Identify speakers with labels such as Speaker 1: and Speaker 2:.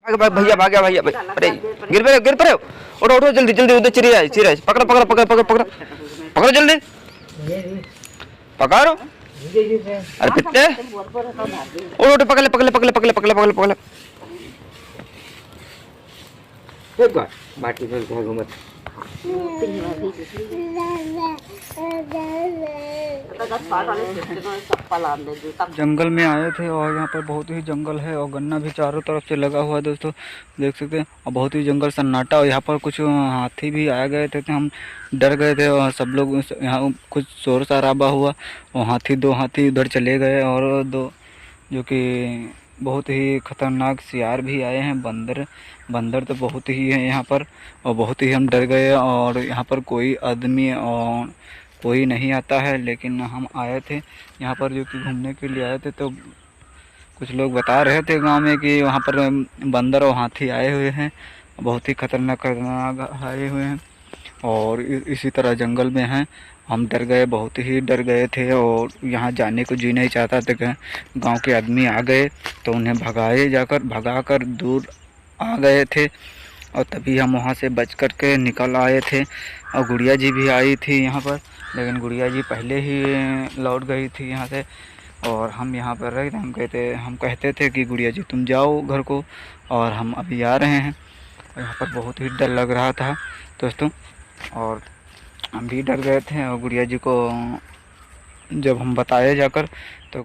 Speaker 1: भैया भाग्या भैया अरे गिर पड़े उठो उठो जल्दी जल्दी उधर चिड़िया है पकड़ो पकड़ो पकड़ो पकड़ो पकड़ो पकड़ो जल्दी पकड़ो अरे कितने उठो उठो पकड़ ले पकड़ ले पकड़ ले पकड़ ले पकड़ ले पकड़ ले पकड़ ले एक बार बाटी में घूमत जंगल में आए थे और यहाँ पर बहुत ही जंगल है और गन्ना भी चारों तरफ से लगा हुआ है दोस्तों देख सकते हैं और बहुत ही जंगल सन्नाटा और यहाँ पर कुछ हाथी भी आ गए थे तो हम डर गए थे और सब लोग यहाँ कुछ शोर शराबा हुआ और दो हाथी उधर चले गए और दो जो कि बहुत ही खतरनाक सियार भी आए हैं बंदर तो बहुत ही है यहाँ पर और बहुत ही हम डर गए और यहाँ पर कोई आदमी और कोई नहीं आता है लेकिन हम आए थे यहाँ पर जो कि घूमने के लिए आए थे तो कुछ लोग बता रहे थे गांव में कि वहाँ पर बंदर और हाथी आए हुए हैं बहुत ही खतरनाक आए हुए हैं और इसी तरह जंगल में हैं हम डर गए बहुत ही डर गए थे और यहाँ जाने को जी नहीं चाहता था कि गांव के आदमी आ गए तो उन्हें भगाकर दूर आ गए थे और तभी हम वहाँ से बच कर के निकल आए थे और गुड़िया जी भी आई थी यहाँ पर लेकिन गुड़िया जी पहले ही लौट गई थी यहाँ से और हम यहाँ पर रहे थे हम कहते थे कि गुड़िया जी तुम जाओ घर को और हम अभी आ रहे हैं और यहाँ पर बहुत ही डर लग रहा था दोस्तों और हम भी डर गए थे और गुड़िया जी को जब हम बताए जाकर तो